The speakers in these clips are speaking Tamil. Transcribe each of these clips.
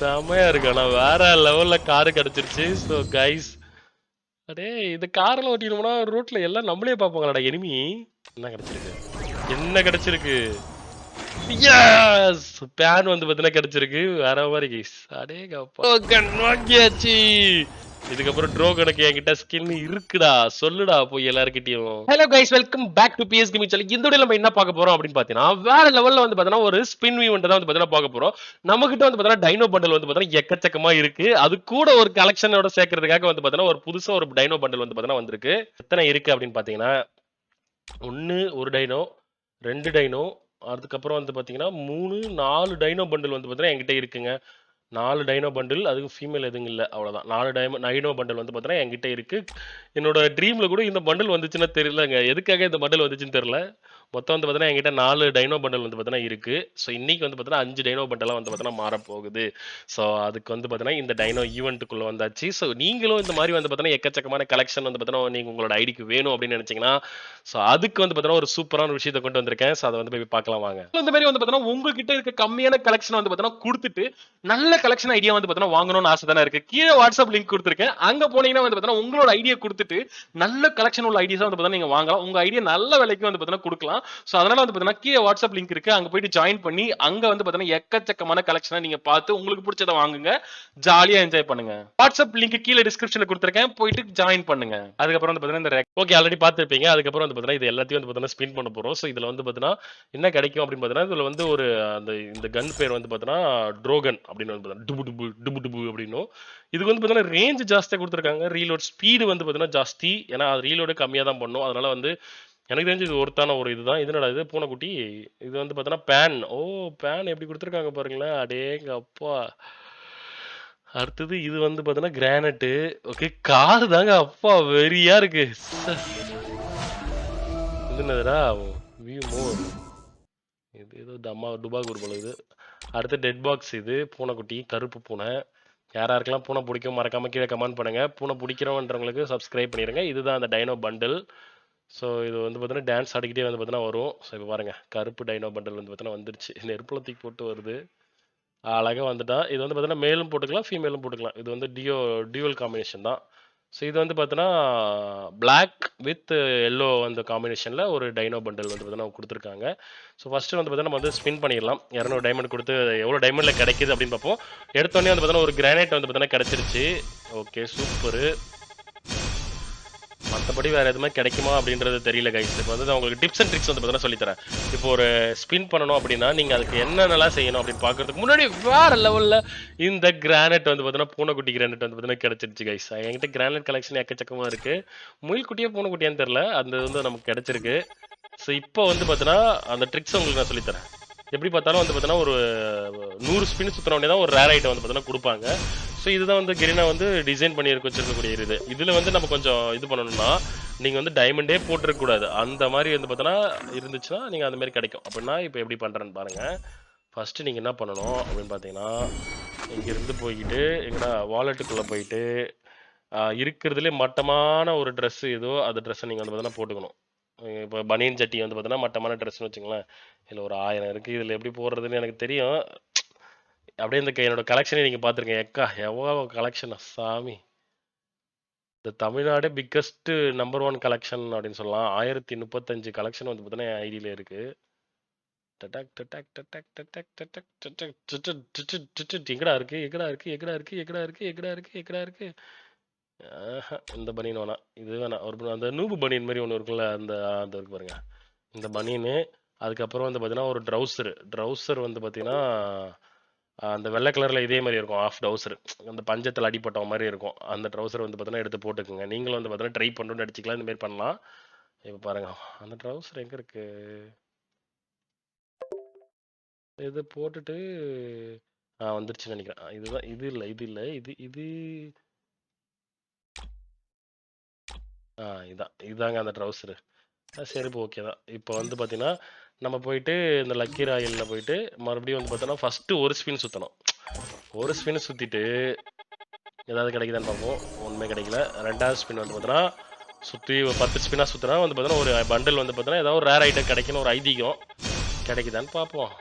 செமையா இருக்கு. ஆனா வேற லெவல்ல காரு கிடைச்சிருச்சு. ஸோ கைஸ், அடே இந்த காரெல்லாம் ஓட்டினோம்னா ரோட்ல எல்லாம் நம்மளே பார்ப்பாங்களாடா எனிமி. என்ன கிடைச்சிருக்கு? என்ன கிடைச்சிருக்கு? எஸ்! பேன் வந்து பார்த்தீங்கன்னா கிடைச்சிருக்கு. வேற மாதிரி கைஸ். அடேங்கப்பா. டோக்கன் வாங்கியாச்சு. இதுக்கப்புறம் ட்ரோகனுக்கு என்கிட்ட ஸ்கின் இருக்குடா. சொல்லுடா போய் எல்லார்கிட்டயும். Hello guys, welcome back to PS gaming channel. இந்த வீடியோல நம்ம என்ன பார்க்க போறோம் அப்படின்னு பார்த்தீங்கன்னா, வேற லெவல்ல வந்து பார்த்தீங்கன்னா ஒரு ஸ்பின் ஈவென்ட் தான் வந்து பார்த்தீங்கன்னா பார்க்க போறோம். நம்ம கிட்ட வந்து பார்த்தீங்கன்னா டைனோ பண்டல் வந்து பார்த்தீங்கன்னா எக்கச்சக்கமா இருக்கு. அது கூட ஒரு கலெக்ஷனோட சேர்க்கறதுக்காக வந்து பார்த்தீங்கன்னா ஒரு புதுசா ஒரு டைனோ பண்டல் வந்து பார்த்தீங்கன்னா வந்திருக்கு. எத்தனை இருக்கு அப்படின்னு பார்த்தீங்கன்னா, ஒரு டைனோ, 2 டைனோ, அதுக்கப்புறம் வந்து பார்த்தீங்கன்னா 3, 4 டைனோ பண்டில் வந்து பார்த்தீங்கன்னா என்கிட்ட இருக்குங்க. 4 டைனோ பண்டில், அதுவும் ஃபீமேல் எதுவும் இல்ல. அவ்வளோதான். 4 டைனோ பண்டில் வந்து பார்த்தீங்கன்னா என்கிட்ட இருக்கு. என்னோட ட்ரீம்ல கூட இந்த பண்டில் வந்துச்சுன்னா தெரியலங்க. எதுக்காக இந்த பண்டில் வந்துச்சுன்னு தெரியல. மொத்தம் வந்து பார்த்தீங்கன்னா என்கிட்ட 4 டைனோ பண்டில் வந்து பார்த்தீங்கன்னா இருக்கு. ஸோ இன்னைக்கு வந்து பார்த்தீங்கன்னா 5 டைனோ பண்டலா வந்து பார்த்தீங்கன்னா மாறப்போகுது. ஸோ அதுக்கு வந்து பார்த்தீங்கன்னா இந்த டைனோ ஈவென்ட்டுக்குள்ள வந்தாச்சு. ஸோ நீங்களும் இந்த மாதிரி வந்து பார்த்தீங்கன்னா எக்கச்சக்கமான கலெக்ஷன் வந்து பார்த்தீங்கன்னா நீங்க உங்களோட ஐடிக்கு வேணும் அப்படின்னு நினைச்சீங்கன்னா, ஸோ அதுக்கு வந்து பார்த்தீங்கன்னா ஒரு சூப்பரான விஷயத்தை கொண்டு வந்திருக்கேன். ஸோ அதை வந்து போய் பார்க்கலாம் வாங்க. இந்த மாதிரி வந்து பார்த்தீங்கன்னா உங்ககிட்ட இருக்க கம்மியான கலெக்ஷன் வந்து பார்த்தீங்கன்னா கொடுத்துட்டு நல்ல கலெக்ஷன் ஐடியா வந்து பார்த்தீங்கன்னா வாங்கணும்னு ஆசை தானே இருக்கு. கீழே வாட்ஸ்அப் லிங்க் கொடுத்துருக்கேன். அங்க போனீங்கன்னா வந்து பார்த்தீங்கன்னா உங்களோட ஐடியா கொடுத்துட்டு நல்ல கலெக்ஷன் உள்ள ஐடியாஸா வந்து பார்த்தீங்கன்னா நீங்க வாங்கலாம். உங்க ஐடியா நல்ல விலைக்கு வந்து பார்த்தீங்கன்னா கொடுக்கலாம். ஸோ அதனால வந்து பார்த்தீங்கன்னா கீழே வாட்ஸ்அப் லிங்க் இருக்கு. அங்க போயிட்டு ஜாயின் பண்ணி அங்க வந்து பார்த்தீங்கன்னா எக்கச்சக்கமான கலெக்ஷனை நீங்க பார்த்து உங்களுக்கு பிடிச்சதை வாங்குங்க. ஜாலியா என்ஜாய் பண்ணுங்க. வாட்ஸ்அப் லிங்க் கீழே டிஸ்கிரிப்ஷன்ல கொடுத்துருக்கேன். போயிட்டு ஜாயின் பண்ணுங்க. அதுக்கப்புறம் வந்து பார்த்தீங்கன்னா இந்த ஓகே ஆல்ரெடி பார்த்துருப்பீங்க. அதுக்கப்புறம் வந்து பார்த்தீங்கன்னா இது எல்லாத்தையும் வந்து பார்த்தீங்கன்னா ஸ்பின் பண்ண போறோம். ஸோ இதுல வந்து பார்த்தீங்கன்னா என்ன கிடைக்கும் அப்படின்னு பார்த்தீங்கன்னா இதுல வந்து ஒரு இந்த கன் பேர் வந்து பார்த்தீங்கன்னா ட்ரோகன் அப்படின்னு வந்து பார்த்தீங்கன்னா டுபு டுபு டுபு டுபு அப்படின்னும். இதுக்கு வந்து பார்த்தீங்கன்னா ரேஞ்ச் ஜாஸ்தியாக கொடுத்துருக்காங்க. ரீலோட் ஸ்பீடு வந்து பார்த்தீங்கன்னா ஜாஸ்தி. ஏன்னா அது ரீலோடு கம்மியாக தான் பண்ணும். அதனால வந்து எனக்கு தெரிஞ்சு இது ஒருத்தான ஒரு இதுதான். இது என்னடா இது பூனைக்குட்டி. இது வந்து பார்த்தீங்கன்னா பேன். ஓ, பேன் எப்படி கொடுத்துருக்காங்க பாருங்களேன். அடேங்க அப்பா. அடுத்தது இது வந்து பார்த்தீங்கன்னா கிரானைட்டு. ஓகே, கார் தாங்க. அப்பா வெறியா இருக்கு. இது என்னதுடா? வியூ மோர். இது ஏதோ டுபாகூர் போல இது. அடுத்து டெட் பாக்ஸ். இது பூனைக்குட்டி, கருப்பு பூனை. யாருக்கெல்லாம் பூனை பிடிக்கும் மறக்காம கீழே கமெண்ட் பண்ணுங்க. பூனை பிடிக்கிறவன்றவங்களுக்கு சப்ஸ்கிரைப் பண்ணிடுங்க. இதுதான் அந்த டைனோ பண்டில். ஸோ இது வந்து பார்த்தீங்கன்னா டான்ஸ் ஆடிக்கிட்டே வந்து பார்த்தீங்கன்னா வரும். ஸோ இப்போ பாருங்க, கருப்பு டைனோ பண்டில் வந்து பார்த்தீங்கன்னா வந்துருச்சு. நெருப்புல தூக்கி போட்டு வருது. அழகாக வந்துட்டா. இது வந்து பார்த்தீங்கன்னா மேலும் போட்டுக்கலாம், ஃபீமேலும் போட்டுக்கலாம். இது வந்து டியூவல் காம்பினேஷன் தான். ஸோ இது வந்து பார்த்தீங்கன்னா பிளாக் வித் எல்லோ அந்த காம்பினேஷனில் ஒரு டைனோ பண்டில் வந்து பார்த்தீங்கன்னா கொடுத்துருக்காங்க. ஸோ ஃபஸ்ட்டு வந்து பார்த்தீங்கன்னா நம்ம வந்து ஸ்பின் பண்ணிடலாம். 200 டைமண்ட் கொடுத்து எவ்வளோ டைமண்டில் கிடைக்குது அப்படின்னு பார்ப்போம். எடுத்தோடனே வந்து பார்த்தீங்கன்னா ஒரு கிரானைட் வந்து பார்த்தீங்கன்னா கிடச்சிருச்சு. Okay, super. மற்றபடி வேறு எதுவுமே கிடைக்குமா அப்படின்றது தெரியல கைஸ். இப்போ வந்து நான் உங்களுக்கு டிப்ஸ் அண்ட் ட்ரிக்ஸ் வந்து பார்த்தீங்கன்னா சொல்லித்தரேன். இப்போ ஒரு ஸ்பின் பண்ணணும் அப்படின்னா நீங்கள் அதுக்கு என்னென்னலாம் செய்யணும் அப்படின்னு பார்க்கறதுக்கு முன்னாடி வேறு லெவலில் இந்த கிரானைட் வந்து பார்த்தீங்கன்னா பூனைக்குட்டி கிரானைட் வந்து பார்த்தீங்கன்னா கிடச்சிருச்சு கைஸ். என்கிட்ட கிரானைட் கலெக்ஷன் எக்கச்சக்கமாக இருக்குது. முயல்குட்டியே பூனைக்குட்டியான்னு தெரில, அந்த வந்து நமக்கு கிடச்சிருக்கு. ஸோ இப்போ வந்து பார்த்தீங்கன்னா அந்த ட்ரிக்ஸ் உங்களுக்கு நான் சொல்லித்தரேன். எப்படி பார்த்தாலும் வந்து பார்த்தீங்கன்னா ஒரு 100 ஸ்பின் சுற்றின உடனே தான் ஒரு ரேர் ஐட்டம் வந்து பார்த்தீங்கன்னா கொடுப்பாங்க. ஸோ இதுதான் வந்து கிரீனா வந்து டிசைன் பண்ணி வச்சிருக்கக்கூடிய இது. இதில் வந்து நம்ம கொஞ்சம் இது பண்ணணும்னா நீங்கள் வந்து டைமண்டே போட்டிருக்கக்கூடாது. அந்த மாதிரி வந்து பார்த்தோன்னா இருந்துச்சுன்னா நீங்கள் அந்த மாதிரி கிடைக்கும். அப்படின்னா இப்போ எப்படி பண்ணுறேன்னு பாருங்கள். ஃபஸ்ட்டு நீங்கள் என்ன பண்ணணும் அப்படின்னு பார்த்தீங்கன்னா, இங்கேருந்து போய்கிட்டு எங்கன்னா வாலெட்டுக்குள்ளே போயிட்டு இருக்கிறதுலே மட்டமான ஒரு ட்ரெஸ்ஸு ஏதோ அந்த ட்ரெஸ்ஸை நீங்கள் வந்து பார்த்தீங்கன்னா போட்டுக்கணும். இப்போ பனியன் சட்டி வந்து பார்த்தீங்கன்னா மட்டமான ட்ரெஸ்ன்னு வச்சுங்களேன். இதில் ஒரு 1000 இருக்குது. இதில் எப்படி போடுறதுன்னு எனக்கு தெரியும். அப்படியே இந்த என்னோட கலெக்ஷனே நீங்கள் பார்த்துருக்கேன். எக்கா எவ்வளோ கலெக்ஷனா சாமி. இந்த தமிழ்நாடு பிக்கஸ்ட் நம்பர் 1 கலெக்ஷன் அப்படின்னு சொல்லலாம். 1035 கலெக்ஷன் வந்து பார்த்தீங்கன்னா என் ஐடியில் இருக்குது. எங்கடா இருக்கு எங்கடா இருக்கு எங்கடா இருக்கு எங்கடா இருக்கு எங்கடா இருக்கு எங்கடா இருக்கு. இந்த பனியன் வேணாம், இது வேணாம். ஒரு அந்த நூபு பனியன் மாதிரி ஒன்று இருக்குல்ல, அந்த அந்த இருக்கு பாருங்க, இந்த பனியனு. அதுக்கப்புறம் வந்து பார்த்தீங்கன்னா ஒரு ட்ரௌசர் வந்து பார்த்தீங்கன்னா அந்த வெள்ளை கலரில் இதே மாதிரி இருக்கும். ஆஃப் ட்ரௌசர், அந்த பஞ்சத்தில் அடிப்பட்ட மாதிரி இருக்கும். அந்த ட்ரௌசர் வந்து பார்த்தீங்கன்னா எடுத்து போட்டுக்குங்க. நீங்களும் வந்து பார்த்தீங்கன்னா ட்ரை பண்ணணும்னு அடிச்சிக்கலாம், இந்த மாதிரி பண்ணலாம். இப்போ பாருங்க, அந்த ட்ரௌசர் எங்கே இருக்கு? இது போட்டுட்டு வந்துருச்சுன்னு நினைக்கிறேன். இதுதான். இது இல்லை இது இல்லை இது இது இதாங்க அந்த ட்ரௌசரு. சரி, இப்போ ஓகே தான். இப்போ வந்து பார்த்தீங்கன்னா நம்ம போயிட்டு இந்த லக்கி ராயலில் போயிட்டு மறுபடியும் வந்து பார்த்தோன்னா ஃபஸ்ட்டு ஒரு ஸ்பின் சுற்றணும். ஒரு ஸ்பின் சுற்றிட்டு ஏதாவது கிடைக்குதான்னு பார்ப்போம். ஒன்றுமே கிடைக்கல. 2வது ஸ்பின் வந்து பார்த்தோன்னா சுற்றி 10 ஸ்பின்னாக சுற்றினா வந்து பார்த்தோன்னா ஒரு பண்டில் வந்து பார்த்தோன்னா ஏதாவது ஒரு ரேர் ஐட்டம் கிடைக்கணும், ஒரு ஐதீகம். கிடைக்குதான்னு பார்ப்போம்.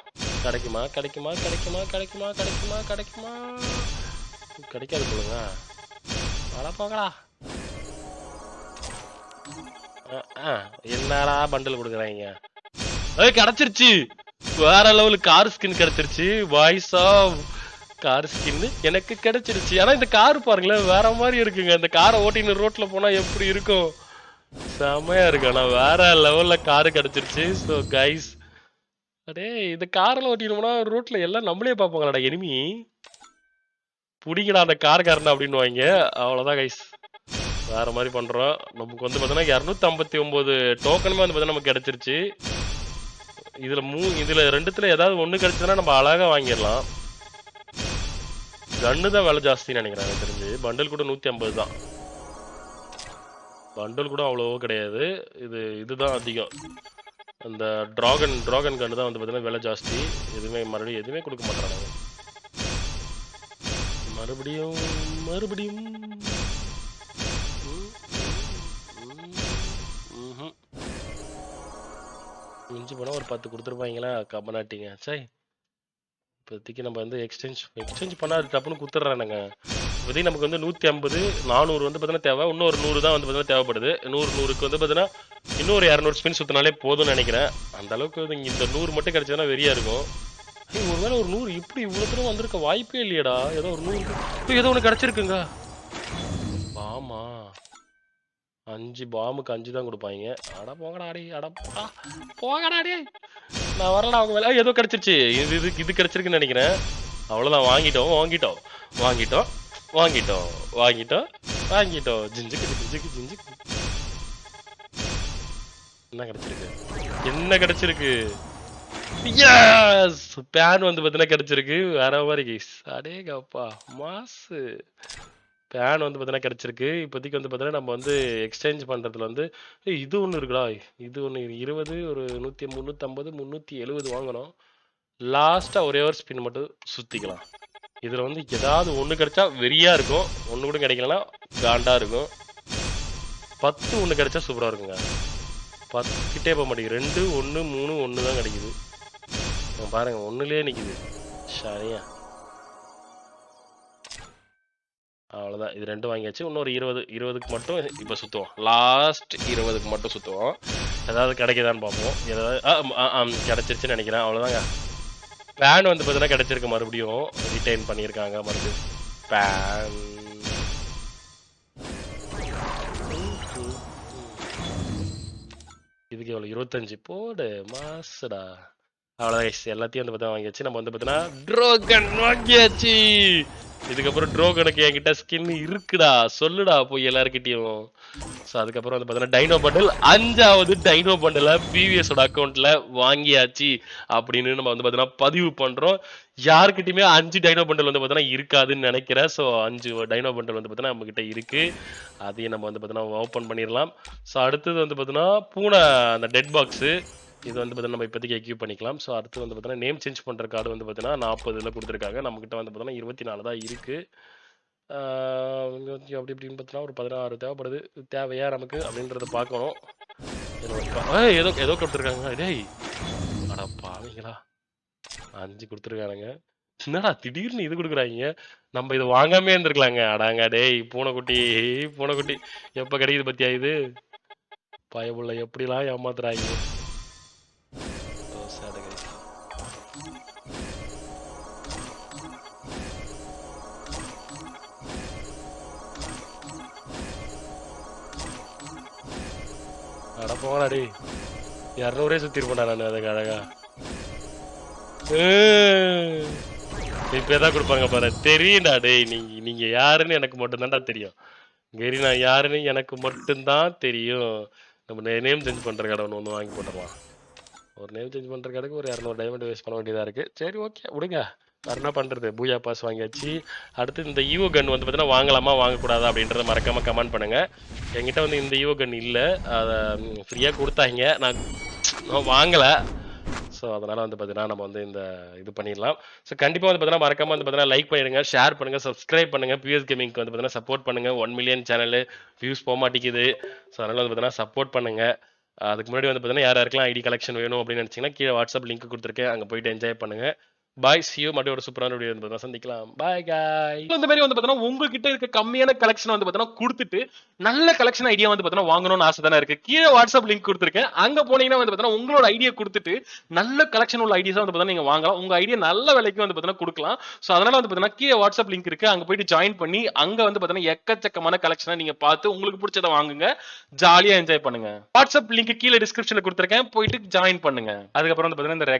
கிடைக்குமா கிடைக்குமா கிடைக்குமா கிடைக்குமா கிடைக்குமா கிடைக்குமா கிடைக்காது போலுங்க. அட போங்கடா. என்னடா பண்டல் கொடுக்குறாங்க. கிடைச்சிருச்சு. வேற லெவலுக்கு கார் ஸ்கின் கிடைச்சிருச்சு. வாய்ஸ் ஆஃப் கார் ஸ்கின் எனக்கு கிடைச்சிருச்சு. ஆனா இந்த கார் பாருங்களேன் வேற மாதிரி இருக்குங்க. இந்த காரை ஓட்டின்னு ரோட்ல போனா எப்படி இருக்கும், செமையா இருக்கு. ஆனா வேற லெவல்ல காரு கிடைச்சிருச்சு. ஸோ கைஸ், அடே இந்த காரில் ஓட்டினோம்னா ரோட்ல எல்லாம் நம்மளே பார்ப்பாங்களாடா, எனிமி பிடிங்கடா அந்த கார்காரன் அப்படின்னு வாங்க. அவ்வளோதான் கைஸ், வேற மாதிரி பண்றோம். நமக்கு வந்து பார்த்தீங்கன்னா 259 டோக்கனுமே வந்து பார்த்தீங்கன்னா நமக்கு கிடைச்சிருச்சு. இதுல ரெண்டுத்துல ஏதாவது ஒண்ணு கிடைச்சதுன்னா நம்ம அழகா வாங்கிடலாம். கன்னு தான் விலை ஜாஸ்தின்னு நினைக்கிறேன் எனக்கு தெரிஞ்சு. பண்டல் கூட 150 தான். பண்டல் கூட அவ்வளவோ கிடையாது. இதுதான் அதிகம். அந்த டிராகன் கன்னு தான் வந்து பார்த்தீங்கன்னா விலை ஜாஸ்தி. மறுபடியும் எதுவுமே கொடுக்க மாட்டாங்க. மறுபடியும் மிஞ்சி போனால் ஒரு 10 கொடுத்துருப்பாங்களா கம்மநாட்டிங்க. சரி, இப்போதைக்கு நம்ம வந்து எக்ஸ்சேஞ்ச் பண்ணால் அது டப்புன்னு கொடுத்துட்றானுங்க. இப்போதைக்கு நமக்கு வந்து 150 400 வந்து பார்த்தீங்கன்னா தேவை. இன்னொரு 100 தான் வந்து பார்த்தீங்கன்னா தேவைப்படுது. 100க்கு வந்து பார்த்தீங்கன்னா இன்னொரு 200 ஸ்பின் சுற்றினாலே போதும்னு நினைக்கிறேன். அந்த அளவுக்கு இந்த 100 மட்டும் கிடைச்சதுன்னா வெறியா இருக்கும். ஒருவேளை ஒரு 100 இப்படி இவ்வளோ தூரம் வந்திருக்க வாய்ப்பே இல்லையடா. ஏதோ ஒரு 100 ஏதோ ஒன்று கிடைச்சிருக்குங்க. ஆமா, 5 பாமுக்கு 5 தான் கொடுப்பாங்க. அட போங்கடா அடி, போங்கடா அடி. நான் வரல அவங்க மேல. ஏதோ கிடைச்சிருச்சு. இது கிடைச்சிருக்குன்னு நினைக்கிறேன். அவ்வளோதான், வாங்கிட்டோம். ஜிஞ்சுக்கு என்ன கிடைச்சிருக்கு. எஸ், பேன் வந்து பார்த்தீங்கன்னா கிடைச்சிருக்கு. வேற மாதிரி கைஸ். அடேங்கப்பா மாசு. பேன் வந்து பார்த்தீங்கன்னா கிடைச்சிருக்கு. இப்போதைக்கு வந்து பார்த்தீங்கன்னா நம்ம வந்து எக்ஸ்சேஞ்ச் பண்ணுறதுல வந்து இது ஒன்று இருக்குடா. இது ஒன்று 20, ஒரு 350, 370 வாங்கணும். லாஸ்ட்டாக ஒரே ஒரு ஸ்பின் மட்டும் சுற்றிக்கலாம். இதில் வந்து ஏதாவது ஒன்று கிடைச்சா வெறியா இருக்கும். ஒன்று கூட கிடைக்கலன்னா காண்டா இருக்கும். 10 ஒன்று கிடைச்சா சூப்பராக இருக்குங்க. 10 கிட்டே போக மாட்டேங்குது. 2, 1, 3, 1 தான் கிடைக்குது. பாருங்க, ஒன்றுலேயே நிற்கிது. சரியா, அவ்வளோதான். இது 2 வாங்கியாச்சு. இன்னொரு 20க்கு மட்டும் இப்போ சுற்றுவோம். லாஸ்ட் 20க்கு மட்டும் சுற்றுவோம். ஏதாவது கிடைக்குதான்னு பார்ப்போம். ஏதாவது கிடைச்சிருச்சுன்னு நினைக்கிறேன். அவ்வளோதாங்க. பேன் வந்து பார்த்தீங்கன்னா கிடைச்சிருக்கு. மறுபடியும் ரிட்டைன் பண்ணியிருக்காங்க. மறுபடியும் பேன் இதுக்கு எவ்வளோ, 25 போடு மாசுடா. அவ்வளோதான், எல்லாத்தையும் வந்து பார்த்தா வாங்கியாச்சு. நம்ம வந்து பார்த்தீங்கன்னா ட்ரோகன் வாங்கியாச்சு. இதுக்கப்புறம் ட்ரோகனுக்கு என்கிட்ட ஸ்கின் இருக்குடா, சொல்லுடா போய் எல்லாருக்கிட்டையும். ஸோ அதுக்கப்புறம் வந்து பார்த்தீங்கன்னா டைனோ பண்டல், 5வது டைனோ பண்டலை பிவிஎஸோட அக்கௌண்ட்ல வாங்கியாச்சு அப்படின்னு நம்ம வந்து பார்த்தீங்கன்னா பதிவு பண்றோம். யாருக்கிட்டையுமே 5 டைனோ பண்டல் வந்து பார்த்தீங்கன்னா இருக்காதுன்னு நினைக்கிறேன். ஸோ 5 டைனோ பண்டல் வந்து பார்த்தீங்கன்னா நம்ம கிட்ட இருக்கு. அதையும் நம்ம வந்து பார்த்தீங்கன்னா ஓப்பன் பண்ணிடலாம். ஸோ அடுத்தது வந்து பார்த்தீங்கன்னா பூனை அந்த டெட் பாக்ஸு, இது வந்து பார்த்தீங்கன்னா நம்ம இப்போதைக்கு எக்யூப் பண்ணிக்கலாம். ஸோ அடுத்து வந்து பார்த்தீங்கன்னா நேம் சேஞ்ச் பண்ணுற கார்டு வந்து பார்த்தீங்கன்னா 40 கொடுத்துருக்காங்க. நம்மக்கிட்ட வந்து பார்த்தீங்கன்னா 24 தான் இருக்குது. அப்படி இப்படின்னு பார்த்தீங்கன்னா ஒரு 16 தேவைப்படுது. தேவையா நமக்கு அப்படின்றத பார்க்கணும். ஏதோ ஏதோ கொடுத்துருக்காங்க. டேய் அடா பாவீங்களா, 5 கொடுத்துருக்கானுங்க. என்னடா திடீர்னு இது கொடுக்குறாங்க. நம்ம இதை வாங்காமே இருந்திருக்கலாங்க. அடாங்க டேய் பூனைக்குட்டி எப்போ கிடைக்குது பத்தியா இது பயமுள்ள எப்படிலாம் ஏமாத்துறாங்க. அட போங்கடா 200 சுத்திருப்பேன்டா நான். அதுக்கு அழகா இப்பதான் கொடுப்பாங்க பாரு. தெரியும்டா டேய், நீங்க யாருன்னு எனக்கு மட்டும்தான்டா தெரியும். கெரி நான் யாருன்னு எனக்கு மட்டும்தான் தெரியும். நம்ம நேம் சேஞ்ச் பண்ற கடை ஒன்று வாங்கி போட்டுடலாம். ஒரு நேம் சேஞ்ச் பண்ற கடைக்கு ஒரு 200 டைமண்ட் வேஸ்ட் பண்ண வேண்டியதா இருக்கு. சரி ஓகே விடுங்க, வேற என்ன பண்றது. பூயா பாஸ் வாங்கியாச்சு. அடுத்து இந்த ஈவோ கன் வந்து பார்த்தீங்கன்னா வாங்கலாமா வாங்கக்கூடாதா அப்படின்றத மறக்காம கமெண்ட் பண்ணுங்க. என்கிட்ட வந்து இந்த ஈவோ கன் இல்லை, அதை ஃப்ரீயாக கொடுத்தாங்க, நான் வாங்கலை. ஸோ அதனால் வந்து பார்த்தீங்கன்னா நம்ம வந்து இந்த இது பண்ணிடலாம். ஸோ கண்டிப்பாக வந்து பார்த்தீங்கன்னா மறக்காம வந்து பார்த்தீங்கன்னா லைக் பண்ணிடுங்க, ஷேர் பண்ணுங்கள், சப்ஸ்கிரைப் பண்ணுங்கள். பிஎஸ் கேமிங்க்கு வந்து பார்த்தீங்கன்னா சப்போர்ட் பண்ணுங்கள். 1 மில்லியன் சேனல் வியூஸ் போக மாட்டேங்குது. ஸோ அதனால் வந்து பார்த்தீங்கன்னா சப்போர்ட் பண்ணுங்கள். அதுக்கு முன்னாடி வந்து பார்த்தீங்கன்னா யாருக்கெல்லாம் ஐடி கலெக்ஷன் வேணும் அப்படின்னு நினைச்சீங்கன்னா கீழே வாட்ஸ்அப் லிங்க் கொடுத்துருக்கேன், அங்கே போயிட்டு என்ஜாய் பண்ணுங்க. பாய், see you. மறுபடியும் ஒரு சூப்பரான வீடியோ வந்து சந்திக்கலாம். பாய் காய். இந்த மாதிரி வந்து பார்த்தீங்கன்னா உங்ககிட்ட இருக்க கம்மியான கலெக்ஷன் வந்து பார்த்தீங்கன்னா கொடுத்துட்டு நல்ல கலெக்ஷன் ஐடியா வந்து பார்த்தீங்கன்னா வாங்கணும்னு ஆசை தானே இருக்கு. கீழே வாட்ஸ்அப் லிங்க் கொடுத்துருக்கேன், அங்க போனீங்கன்னா வந்து பார்த்தீங்கன்னா உங்களோட ஐடியா கொடுத்துட்டு நல்ல கலெக்ஷன் உள்ள ஐடியா வந்து பார்த்தீங்கன்னா நீங்க வாங்கலாம். உங்க ஐடியா நல்ல விலைக்கு வந்து பார்த்தீங்கன்னா கொடுக்கலாம். ஸோ அதனால வந்து பார்த்தீங்கன்னா கீழே வாட்ஸ்அப் லிங்க் இருக்கு, அங்க போயிட்டு ஜாயின் பண்ணி அங்க வந்து பார்த்தீங்கன்னா எக்கச்சக்கமான கலெக்ஷனை நீங்க பார்த்து உங்களுக்கு பிடிச்சதை வாங்குங்க, ஜாலியா என்ஜாய் பண்ணுங்க. வாட்ஸ்அப் லிங்க் கீழே டிஸ்கிரிப்ஷன்ல கொடுத்துருக்கேன், போயிட்டு ஜாயின் பண்ணுங்க. அதுக்கப்புறம் வந்து பார்த்தீங்கன்னா இந்த